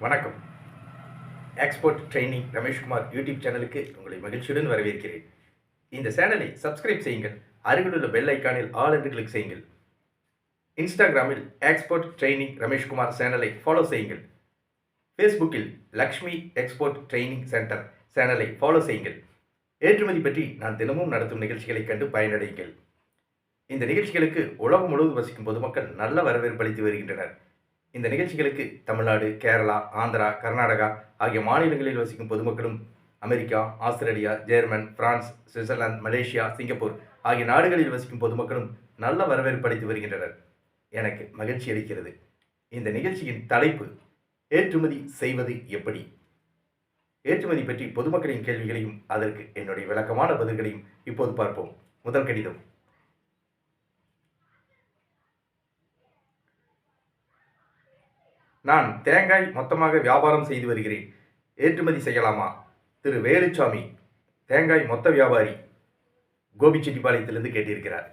வணக்கம். Export training Rameshkumar YouTube சேனலுக்கு உங்களை மகிழ்ச்சியுடன் வரவேற்கிறேன். இந்த சேனலை சப்ஸ்கிரைப் செய்யுங்கள். அருகிலுள்ள பெல் ஐக்கானில் ஆல் என்று கிளிக் செய்யுங்கள். இன்ஸ்டாகிராமில் எக்ஸ்போர்ட் ட்ரெய்னிங் ரமேஷ்குமார் சேனலை ஃபாலோ செய்யுங்கள். ஃபேஸ்புக்கில் லக்ஷ்மி எக்ஸ்போர்ட் ட்ரெய்னிங் சென்டர் சேனலை ஃபாலோ செய்யுங்கள். ஏற்றுமதி பற்றி நான் தினமும் நடத்தும் நிகழ்ச்சிகளை கண்டு பயனடையுங்கள். இந்த நிகழ்ச்சிகளுக்கு உலகம் முழுவதும் வசிக்கும் பொதுமக்கள் நல்ல வரவேற்பு அளித்து வருகின்றனர். இந்த நிகழ்ச்சிகளுக்கு தமிழ்நாடு, கேரளா, ஆந்திரா, கர்நாடகா ஆகிய மாநிலங்களில் வசிக்கும் பொதுமக்களும் America, Australia, German, France, Switzerland, Malaysia, Singapore ஆகிய நாடுகளில் வசிக்கும் பொதுமக்களும் நல்ல வரவேற்பு அளித்து வருகின்றனர். எனக்கு மகிழ்ச்சி அளிக்கிறது. இந்த நிகழ்ச்சியின் தலைப்பு ஏற்றுமதி செய்வது எப்படி? ஏற்றுமதி பற்றி பொதுமக்களின் கேள்விகளையும் அதற்கு என்னுடைய விளக்கமான பதில்களையும் இப்போது பார்ப்போம். முதல் கடிதம். நான் தேங்காய் மொத்தமாக வியாபாரம் செய்து வருகிறேன். ஏற்றுமதி செய்யலாமா? திரு வேலுச்சாமி, தேங்காய் மொத்த வியாபாரி, கோபிச்செட்டிப்பாளையத்திலிருந்து கேட்டிருக்கிறார்.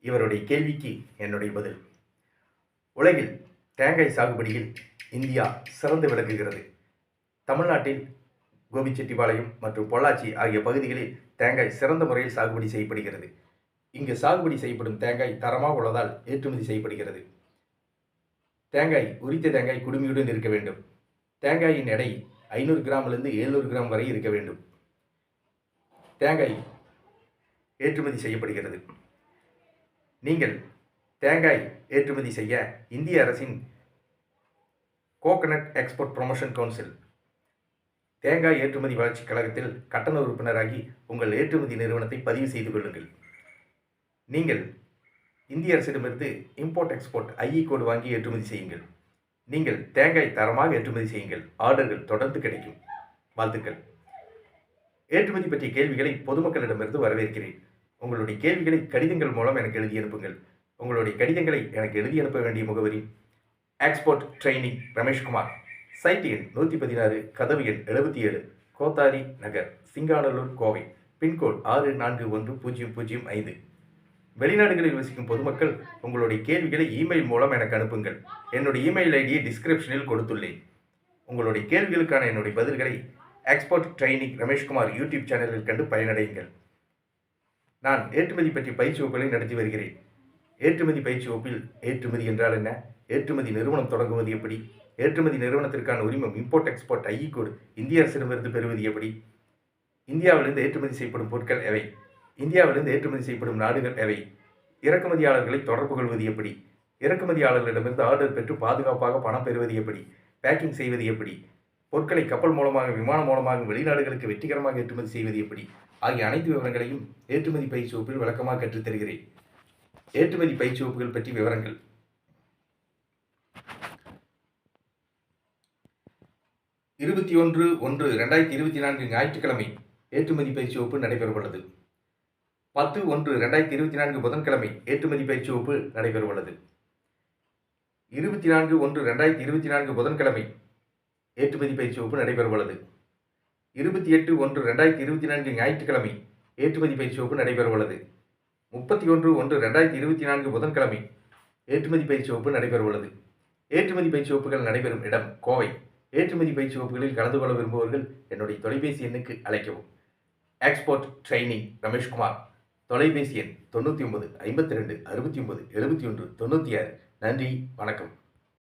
இவருடைய கேள்விக்கு என்னுடைய பதில். உலகில் தேங்காய் சாகுபடியில் இந்தியா சிறந்து விளங்குகிறது. தமிழ்நாட்டில் கோபிச்செட்டிப்பாளையம் மற்றும் பொள்ளாச்சி ஆகிய பகுதிகளில் தேங்காய் சிறந்த முறையில் சாகுபடி செய்யப்படுகிறது. இங்கு சாகுபடி செய்யப்படும் தேங்காய் தரமாக உள்ளதால் ஏற்றுமதி செய்யப்படுகிறது. தேங்காய் உரித்த தேங்காய் குடுமியுடன் இருக்க வேண்டும். தேங்காயின் எடை 500 கிராமிலிருந்து 700 கிராம் வரை இருக்க வேண்டும். தேங்காய் ஏற்றுமதி செய்யப்படுகிறது. நீங்கள் தேங்காய் ஏற்றுமதி செய்ய இந்திய அரசின் கோகனட் எக்ஸ்போர்ட் ப்ரொமோஷன் கவுன்சில் தேங்காய் ஏற்றுமதி வளர்ச்சி கழகத்தில் கட்டண உறுப்பினராகி உங்கள் ஏற்றுமதி நிறுவனத்தை பதிவு செய்து கொள்ளுங்கள். நீங்கள் இந்திய அரசிடமிருந்து இம்போர்ட் எக்ஸ்போர்ட் ஐஇ கோடு வாங்கி ஏற்றுமதி செய்யுங்கள். நீங்கள் தேங்காய் தரமாக ஏற்றுமதி செய்யுங்கள். ஆர்டர்கள் தொடர்ந்து கிடைக்கும். வாழ்த்துக்கள். ஏற்றுமதி பற்றிய கேள்விகளை பொதுமக்களிடமிருந்து வரவேற்கிறேன். உங்களுடைய கேள்விகளை கடிதங்கள் மூலம் எனக்கு எழுதி அனுப்புங்கள். உங்களுடைய கடிதங்களை எனக்கு எழுதி அனுப்ப வேண்டிய முகவரி எக்ஸ்போர்ட் ட்ரெய்னிங் ரமேஷ்குமார், சைட் எண் 116, கதவு எண் 77, கோத்தாரி நகர், சிங்காநல்லூர், கோவை, பின்கோட் 641005. வெளிநாடுகளில் வசிக்கும் பொதுமக்கள் உங்களுடைய கேள்விகளை இமெயில் மூலம் எனக்கு அனுப்புங்கள். என்னுடைய இமெயில் ஐடியை டிஸ்கிரிப்ஷனில் கொடுத்துள்ளேன். உங்களுடைய கேள்விகளுக்கான என்னுடைய பதில்களை எக்ஸ்போர்ட் ட்ரெய்னிங் ரமேஷ்குமார் யூடியூப் சேனலில் கண்டு பயனடையுங்கள். நான் ஏற்றுமதி பற்றி பயிற்சி வகுப்புகளை நடத்தி வருகிறேன். ஏற்றுமதி பயிற்சி வகுப்பில் ஏற்றுமதி என்றால் என்ன, ஏற்றுமதி நிறுவனம் தொடங்குவது எப்படி, ஏற்றுமதி நிறுவனத்திற்கான உரிமம் இம்போர்ட் எக்ஸ்போர்ட் ஐஇ கோடு இந்திய அரசிடமிருந்து பெறுவது எப்படி, இந்தியாவிலிருந்து ஏற்றுமதி செய்யப்படும் பொருட்கள் எவை, இந்தியாவிலிருந்து ஏற்றுமதி செய்யப்படும் நாடுகள் எவை, இறக்குமதியாளர்களை தொடர்பு கொள்வது எப்படி, இறக்குமதியாளர்களிடமிருந்து ஆர்டர் பெற்று பாதுகாப்பாக பணம் பெறுவது எப்படி, பேக்கிங் செய்வது எப்படி, பொருட்களை கப்பல் மூலமாக, விமானம் மூலமாக வெளிநாடுகளுக்கு வெற்றிகரமாக ஏற்றுமதி செய்வது எப்படி ஆகிய அனைத்து விவரங்களையும் ஏற்றுமதி பயிற்சி வகுப்பில் விளக்கமாக கற்றுத்தருகிறேன். ஏற்றுமதி பயிற்சி வகுப்புகள் பற்றி விவரங்கள். 21/1/2024 ஞாயிற்றுக்கிழமை ஏற்றுமதி பயிற்சி வகுப்பு நடைபெறவுள்ளது. 10/1/2024 புதன்கிழமை ஏற்றுமதி பயிற்சி வகுப்பு நடைபெறவுள்ளது. 24/1/2024 புதன்கிழமை ஏற்றுமதி பயிற்சி வகுப்பு நடைபெறவுள்ளது. 28/1/2024 ஞாயிற்றுக்கிழமை ஏற்றுமதி பயிற்சி வகுப்பு நடைபெறவுள்ளது. 31/1/2024 புதன்கிழமை ஏற்றுமதி பயிற்சி வகுப்பு நடைபெறவுள்ளது. ஏற்றுமதி பயிற்சி வகுப்புகள் நடைபெறும் இடம் கோவை. ஏற்றுமதி பயிற்சி வகுப்புகளில் கலந்து கொள்ள விரும்புபவர்கள் என்னுடைய தொலைபேசி எண்ணுக்கு அழைக்கவும். எக்ஸ்போர்ட் ட்ரெய்னிங் ரமேஷ்குமார், தொலைபேசி எண் 99 52 69 71 96. நன்றி, வணக்கம்.